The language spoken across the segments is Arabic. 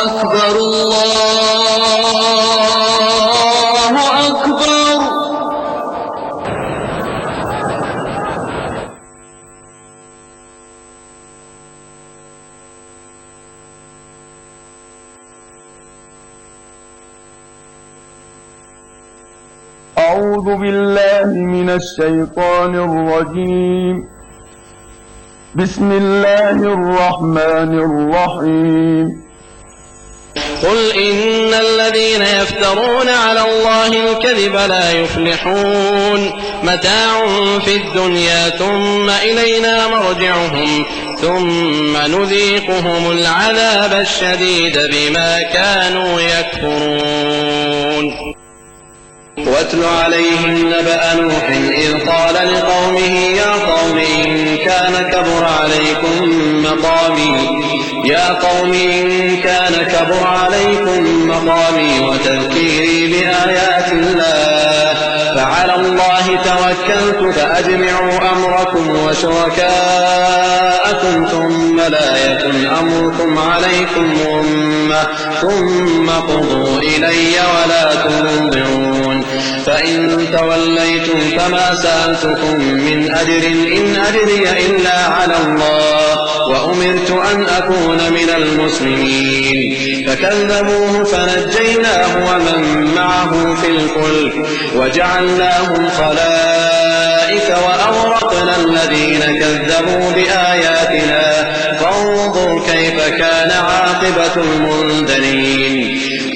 أكبر الله أكبر. أعوذ بالله من الشيطان الرجيم. بسم الله الرحمن الرحيم. قل إن الذين يفترون على الله الكذب لا يفلحون متاع في الدنيا ثم إلينا مرجعهم ثم نذيقهم العذاب الشديد بما كانوا يكفرون. واتل عليهم نبأ نوح إذ قال لقومه يا قوم إن كان كبر عليكم مقامي وتذكيري بآيات الله فعلى الله توكلت فأجمعوا أمركم وشركاءكم ثم لا يكن أمركم عليكم غمة ثم قضوا إلي ولا تنظرون. فإن توليتم فما سألتكم من أجر إن أجري إلا على الله وأمرت أن أكون من المسلمين. فكذبوه فنجيناه ومن معه في الفلك وجعلناهم خلائف وأورقنا الذين كذبوا بآياتنا فانظر كيف كان عاقبة المنذرين.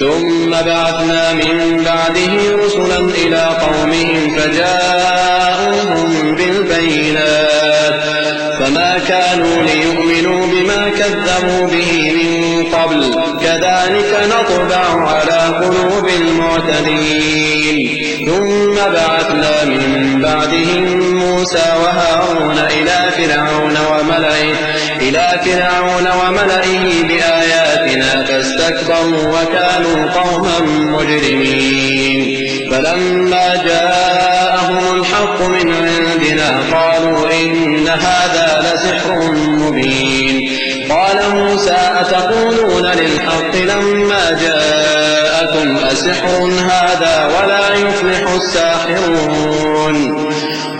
ثم بعثنا من بعده رسلا إلى قومهم فجاءوهم بالبينات فما كانوا ليؤمنوا بما كذبوا به من قبل كذلك نطبع على قلوب المعتدين. ثم بعثنا من بعدهم موسى وهارون إلى فرعون وملئه بآياتنا فاستكبروا وكانوا قوما مجرمين. فلما جاءهم الحق من عندنا قالوا إن هذا لسحر مبين. قال موسى أتقولون للحق لما جاءكم أسحر هذا ولا يفلح الساحرون.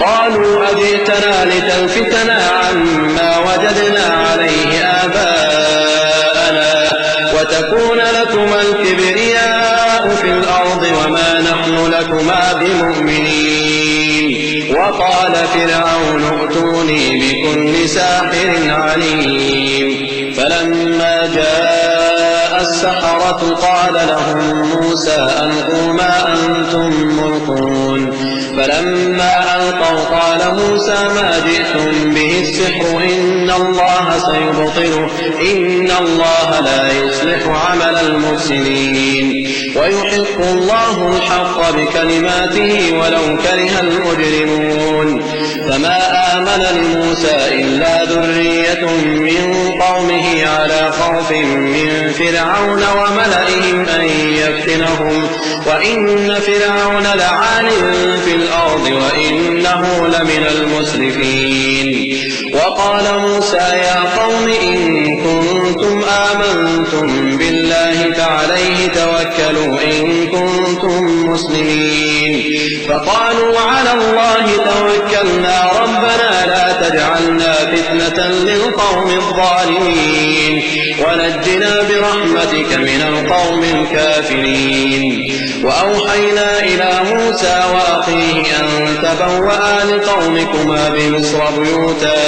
قالوا أجئتنا لتلفتنا عما وجدنا عليه آباءنا وتكون لكما الكبرياء في الأرض وما نحن لكما بمؤمنين. وقال فرعون ائتوني بكل ساحر عليم. فلما جاء السحرة قال لهم موسى ألقوا ما أنتم ملقون. فلما ألقوا قال موسى ما جئتم به السحر إن الله سيبطله إن الله لا يصلح عمل المفسدين ويحق الله الحق بكلماته ولو كره المجرمون. فما آمن لموسى إلا ذرية من قومه على خوف من فرعون وملئهم أن يفتنهم وإن فرعون لعال في الأرض وإنه لمن المسرفين. وقال موسى يا قوم إن كنتم آمنتم بالله فعليه توكلوا إن كنتم مسلمين. فقالوا على الله توكلنا ربنا لا تجعلنا فتنة للقوم الظالمين ونجنا برحمتك من القوم الكافرين. وأوحينا إلى موسى وأخيه أن تبوأ لقومكما بمصر بيوتا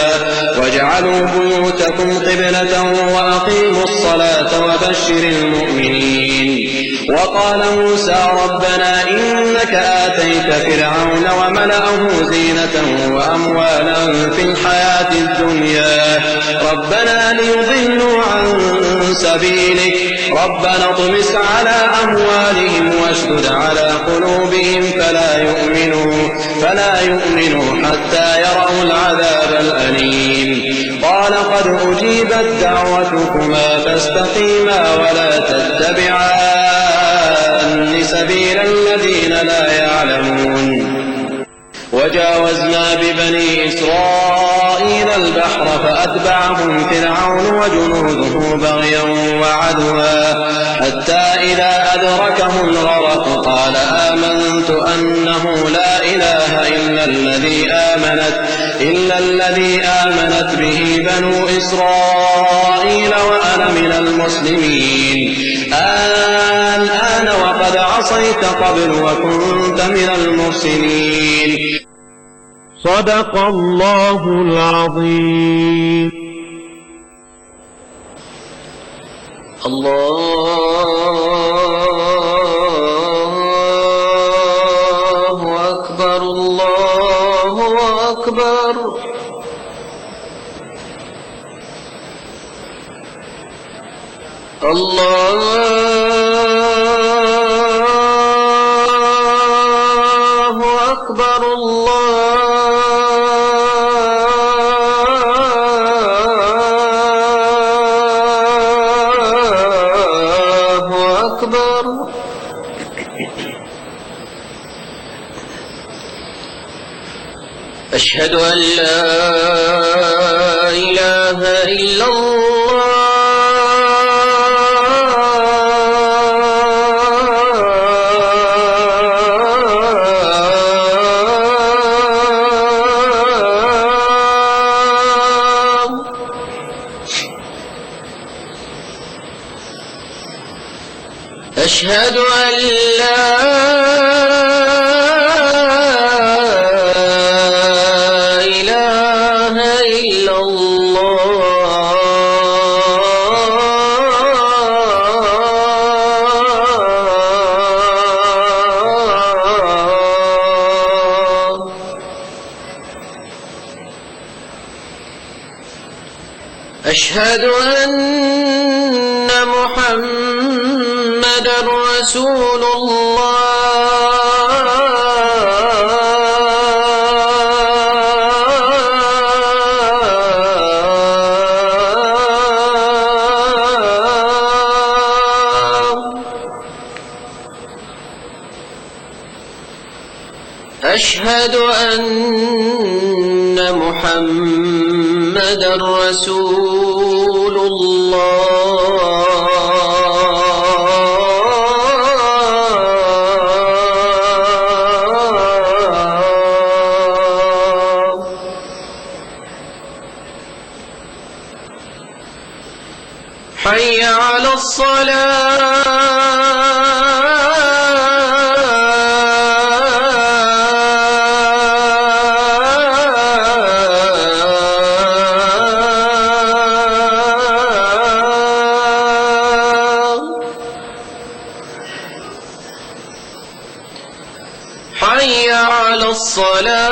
واجعلوا بيوتكم قبلة وأقيموا الصلاة وبشر المؤمنين. وقال موسى ربنا إنك آتيت فرعون وملأه زينة وأموالا في الحياة الدنيا ربنا ليضلوا عن سبيلك ربنا اطمس على أموالهم واشدد على قلوبهم فلا يؤمنوا حتى يروا العذاب الأليم. قال قد أجيبت دعوتكما فاستقيما ولا تتبعان سبيل الذين لا يعلمون. وجاوزنا ببني إسرائيل البحر فأتبعهم فرعون وجنوده بغيا وعدوا حتى إذا أدركه الغرق قال آمنت أنه لا إله إلا الذي آمنت به بنو إسرائيل وأنا من المسلمين الآن وقد عصيت قبل وكنت من المفسدين. صدق الله العظيم. الله أكبر الله أكبر. الله أكبر الله أكبر. أشهد أن لا إله إلا أشهد أن لا إله إلا الله. أشهد أن محمدًا رسول أشهد أن محمدًا رسول حي على حي على حي على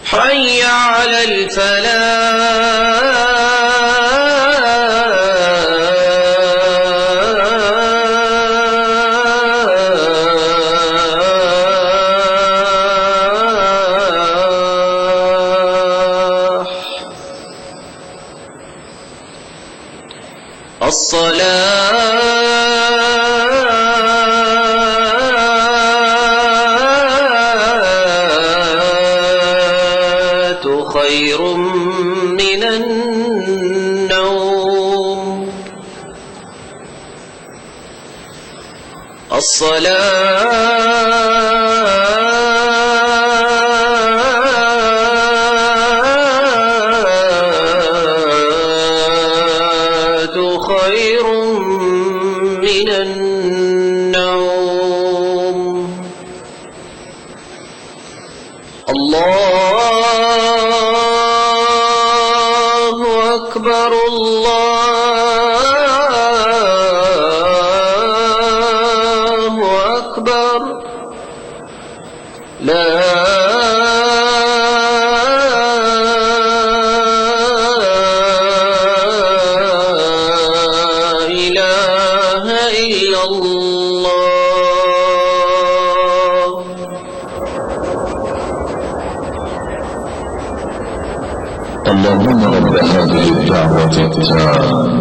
حي على الصلاة خير من النوم. الصلاة خير من النوم. الله أكبر الله الله. اللهم رب هذه الدعوة التامة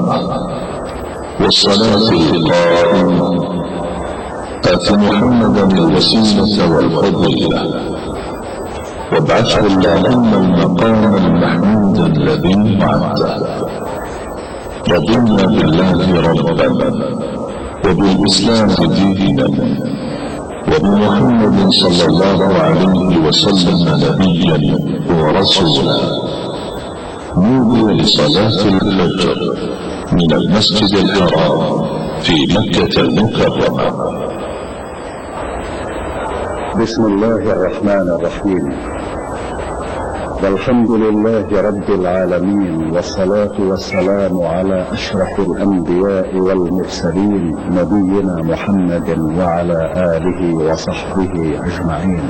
والصلاة القائمة آت محمدا الوسيلة والفضيلة وابعثه اللهم المقام المحمود الذي وعدته. رضينا بالله ربا وبالإسلام دينا وبمحمد صلى الله عليه وسلم نبيا ورسولا. نودي لصلاة الفجر من المسجد الحرام في مكة المكرمة. بسم الله الرحمن الرحيم. والحمد لله رب العالمين، والصلاة والسلام على أشرف الأنبياء والمرسلين نبينا محمد وعلى آله وصحبه أجمعين.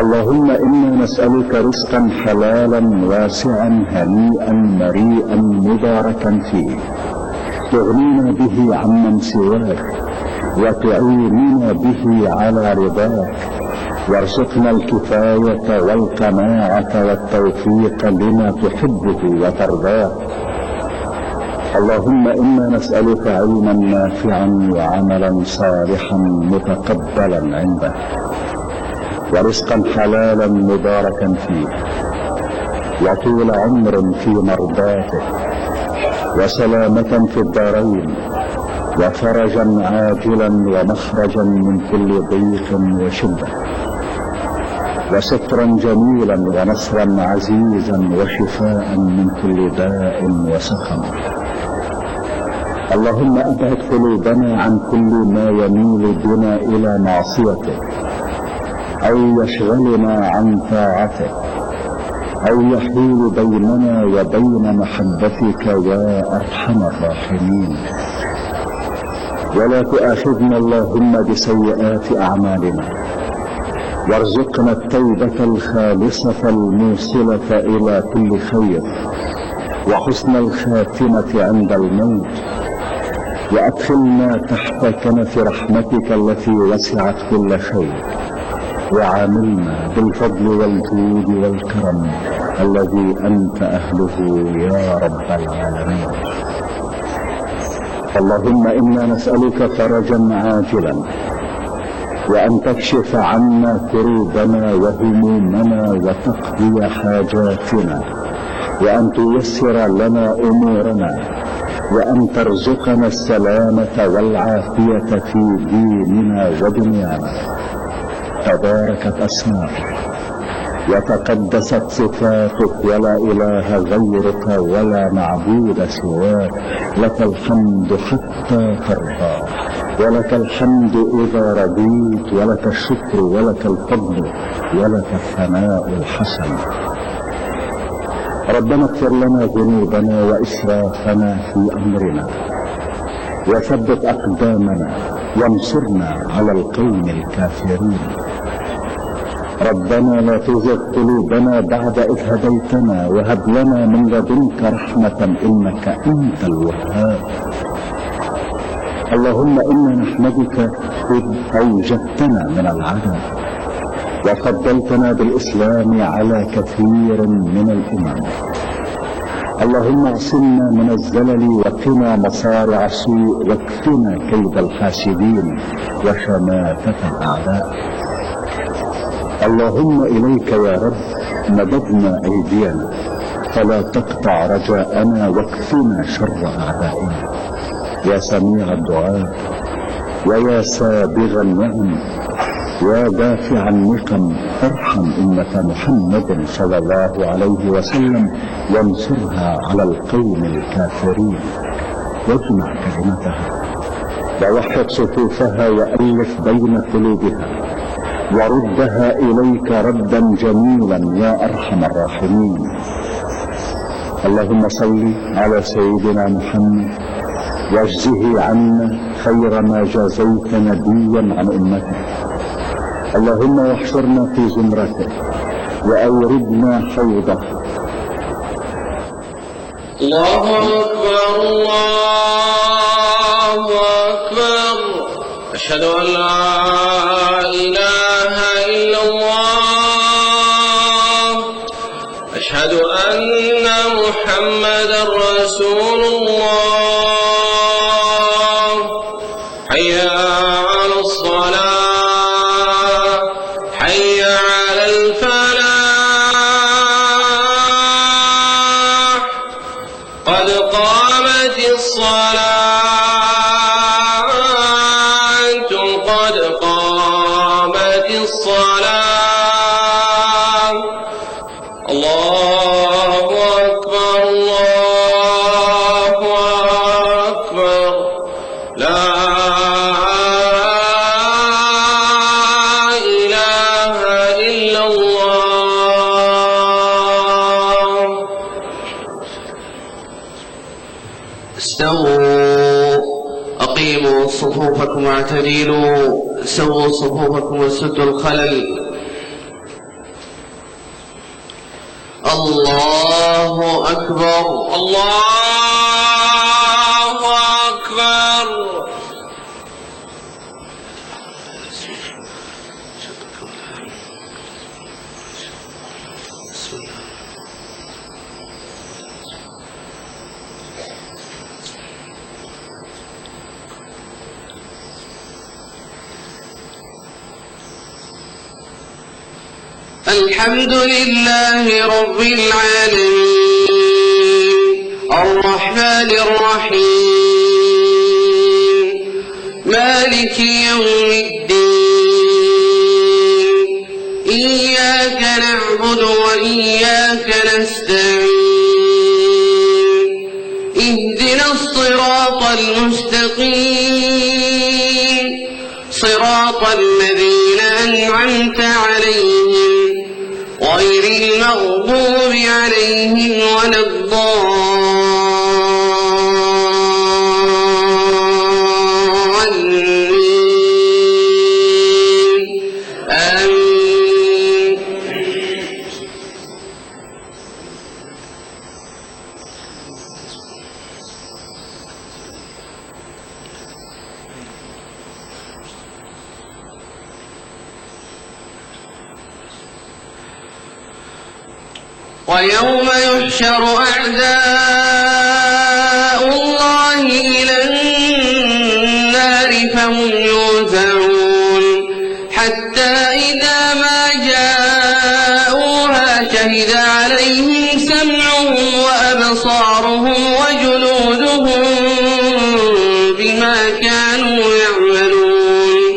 اللهم إنا نسألك رزقا حلالا واسعا هنيئا مريئا مباركا فيه، تغنينا به عمن سواك وتعيننا به على رضاك، وارزقنا الكفاية والقناعة والتوفيق لما تحبه وترضاه. اللهم إنا نسألك علما نافعا وعملا صالحا متقبلا عندك، ورزقا حلالا مباركا فيه، وطول عمر في مرضاتك، وسلامة في الدارين، وفرجا عاجلا ومخرجا من كل ضيق وشدة، وسترا جميلا ونصرا عزيزا وشفاء من كل داء وسقم. اللهم أبعد قلوبنا عن كل ما يميل بنا إلى معصيتك أو يشغلنا عن طاعتك أو يحول بيننا وبين محبتك يا أرحم الراحمين. ولا تؤاخذنا اللهم بسيئات أعمالنا، وارزقنا التوبة الخالصة الموصلة إلى كل خير، وحسن الخاتمة عند الموت، وأدخلنا تحت كنف رحمتك التي وسعت كل شيء، وعاملنا بالفضل والجود والكرم الذي أنت أهله يا رب العالمين. اللهم إنا نسألك فرجا عاجلا، وأن تكشف عنا كروبنا وهمومنا وتقضي حاجاتنا، وأن تيسر لنا أمورنا، وأن ترزقنا السلامة والعافية في ديننا ودنيانا. تباركت أسماؤك وتقدست صفاتك، ولا إله غيرك ولا معبود سواك. لك الحمد حتى ترضى، ولك الحمد إذا رضيت، ولك الشكر ولك الفضل ولك الثناء الحسن. ربنا اغفر لنا ذنوبنا وإسرافنا في أمرنا، وثبت أقدامنا، وانصرنا على القوم الكافرين. ربنا لا تزغ قلوبنا بعد إذ هديتنا، وهب لنا من لدنك رحمة إنك أنت الوهاب. اللهم إنا نحمدك إذ أوجدتنا من العدم، وفضلتنا بالإسلام على كثير من الأمم. اللهم اعصمنا من الزلل، وقنا مصارع السوء، واكفنا كيد الحاسدين وشماتة الأعداء. اللهم إليك يا رب مددنا أيدينا، فلا تقطع رجاءنا، واكفنا شر أعدائنا. يا سميع الدعاء، ويا سابغ النعم، يا دافع النقم، ارحم أمة محمد صلى الله عليه وسلم، وانصرها على القوم الكافرين، واجمع كلمتها، ووحد صفوفها، وألف بين قلوبها، وردها إليك ردا جميلا يا أرحم الراحمين. اللهم صل على سيدنا محمد، واجزه عنا خير ما جازيت نبيا عن أمته. اللهم واحشرنا في زمرته، وأوردنا حوضه. الله أكبر الله وأشهد أن لا إله إلا الله. أشهد أن محمدا رسول الله. حي على الصلاة، حي على الفلاح، قد قامت الصلاة، قد قامت الصلاة. الله أكبر، الله أكبر، لا إله إلا الله. استووا، أقيموا صفوفكم واعتدلوا، سووا صفوفكم وسدوا الخلل. الله أكبر، الله أكبر. الحمد لله رب العالمين، الرحمن الرحيم، مالك يوم الدين. إياك نعبد وإياك نستعين. اهدنا الصراط المستقيم، صراط الذين أنعمت عليهم غير المغضوب عليهم ولا الضالين. آمين. ويوم يحشر أعداء الله إلى النار فهم يوزعون، حتى إذا ما جاءوها شهد عليهم سمعهم وأبصارهم وجلودهم بما كانوا يعملون.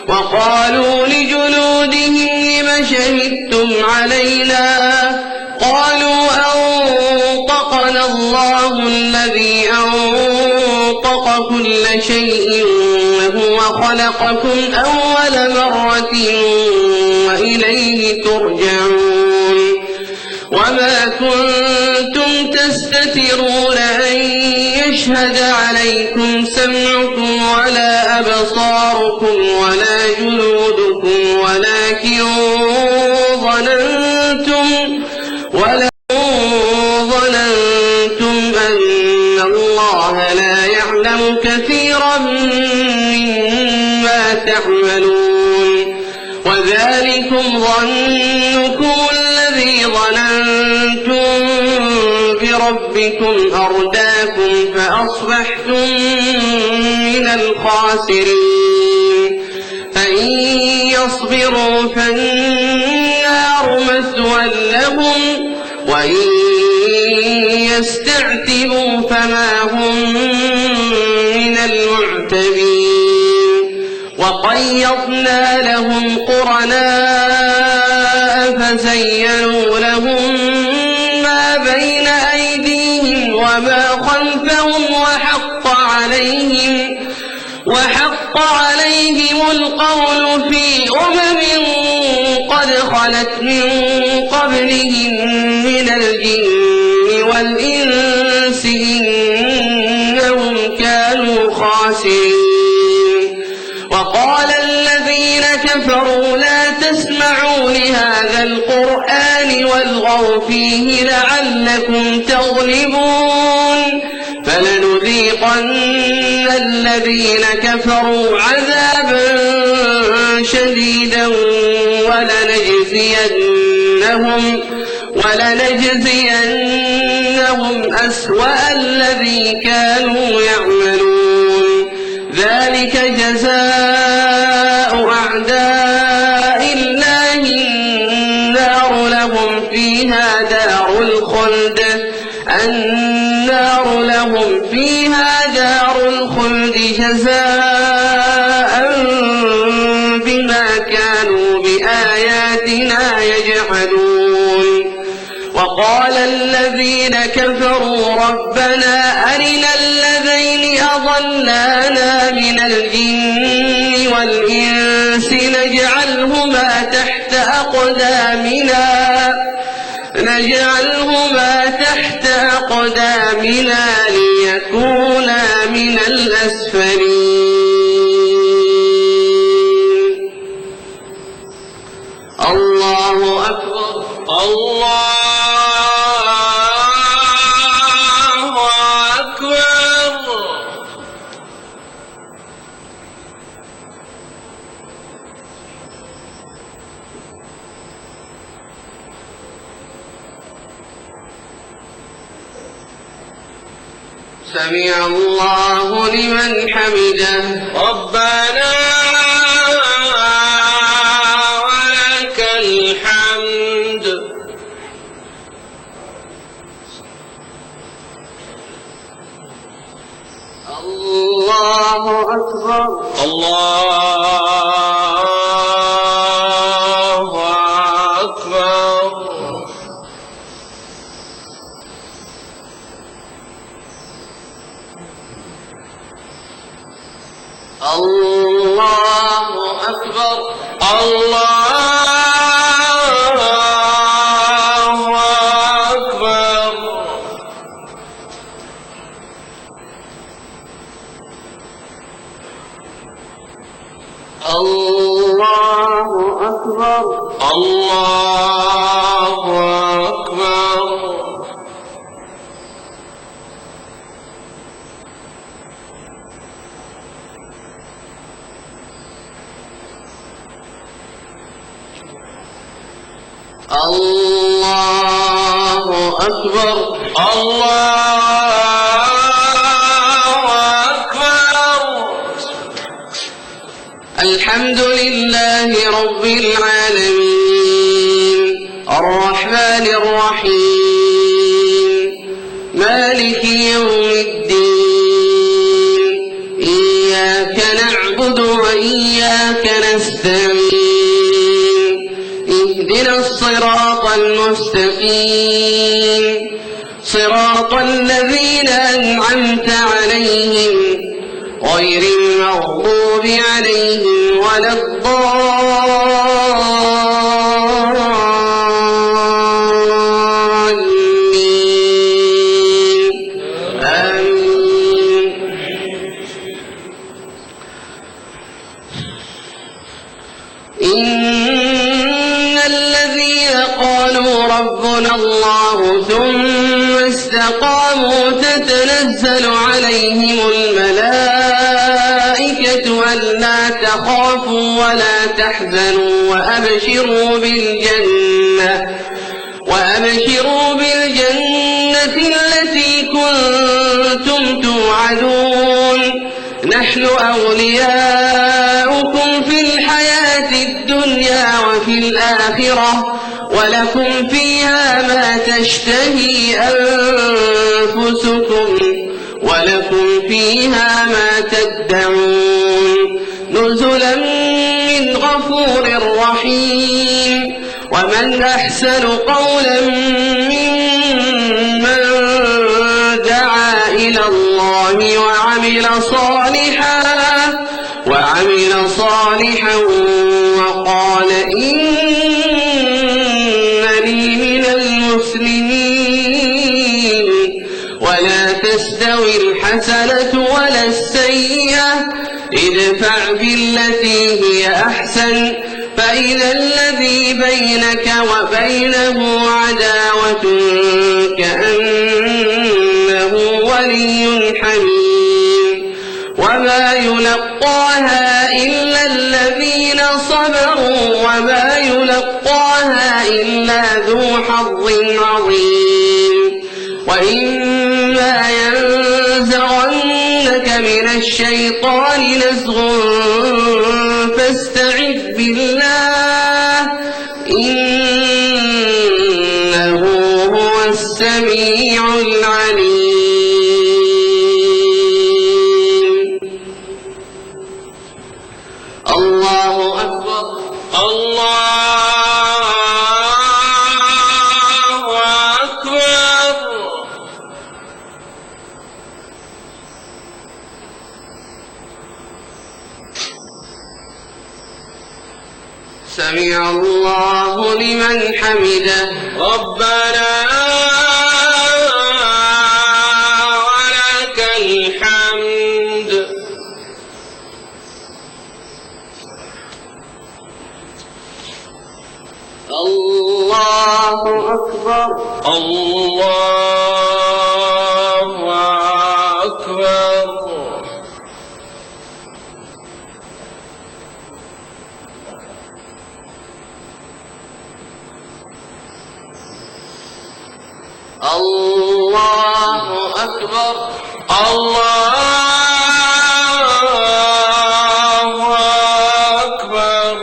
وقالوا لجلودهم لم شهدتم علينا؟ قالوا أنطقنا الله الذي أنطق كل شيء وهو خلقكم أول مرة وإليه ترجعون. وما كنتم تستترون أن يشهد عليكم سمعكم ولا أبصاركم ولا جلودكم ولكن ظننتم أن الله لا يعلم كثيرا مما تعملون. وذلكم ظنكم الذي ظننتم بربكم أرداكم فأصبحتم من الخاسرين. فإن يصبروا فالنار مثوى لهم، وإن يستعتبوا فما هم من المعتبين. وقيضنا لهم قرناء فزينوا لهم ما بين أيديهم وما خلفهم وحق عليهم القول في قد خلت من قبلهم من الجن والإنس إنهم كانوا خاسرين. وقال الذين كفروا لا تسمعوا لهذا القرآن والغوا فيه لعلكم تغلبون. فلنذيقن ولنذيقن الذين كفروا عذابا شديدا ولنجزينهم أسوأ الذي كانوا يعملون ذلك جزاء أعداء الله النار لهم فيها دار الخلد جزاء بما كانوا بآياتنا يجحدون وقال الذين كفروا ربنا أرنا الذين أضلانا من الجن والإنس نجعلهما تحت أقدامنا ليكونا من الأسفلين الله أكبر الله أكبر. سمع الله لمن حمده ربنا ولك الحمد. الله أكبر الله أكبر. الله أكبر الله أكبر. الله أكبر الله أكبر. الله أكبر الله أكبر. الحمد لله رب العالمين الرحمن الرحيم مالك يوم الدين إياك نعبد وإياك نستعين اهدنا الصراط المستقيم صراط الذين أنعمت عليهم غير المغضوب عليهم ولا الضالين آمين. إن الذين قالوا ربنا الله ثم استقاموا تتنزل عليهم الملائكة ألا تخافوا ولا تحزنوا وأبشروا بالجنة التي كنتم توعدون نحن أولياؤكم في الحياة الدنيا وفي الآخرة ولكم فيها ما تشتهي أنفسكم ولكم فيها ما تدعون نزلا من غفور رحيم ومن أحسن قولا ممن دعا إلى الله وعمل صالحا وقال إنني من المسلمين ولا تستوي الحسنة ولا السيئة ادفع بالتي هي أحسن فإذا الذي بينك وبينه عداوة كأنه ولي حميم وما يلقاها إلا الذين صبروا وما يلقاها إلا ذو حظ عظيم وإما ينزغنك من الشيطان نزغ فاستعذ بالله إنه هو السميع العليم. الله أكبر. الله أكبر. سمع الله لمن حمده. ربنا ولك الحمد. الله أكبر. الله أكبر. الله أكبر. الله أكبر. الله أكبر.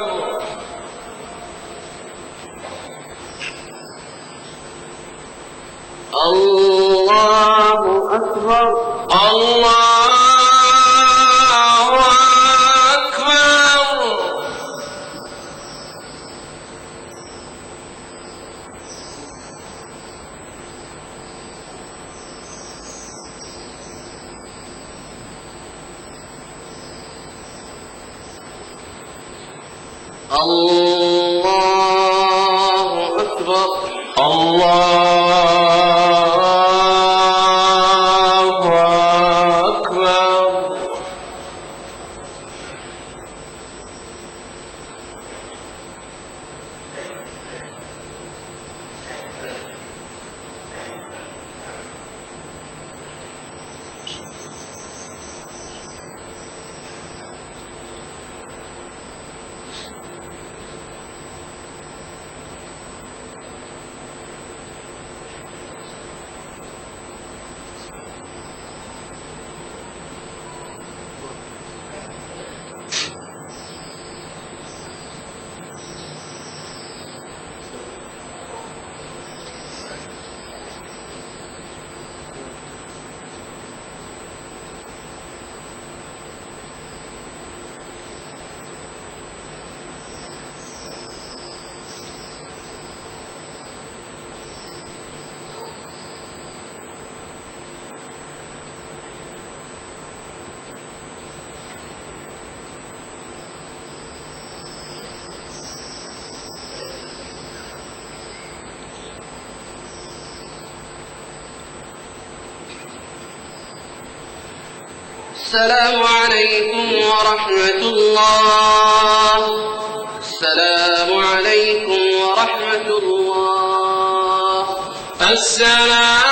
الله أكبر. الله أكبر. الله أكبر. السلام عليكم ورحمة الله. السلام عليكم ورحمة الله. السلام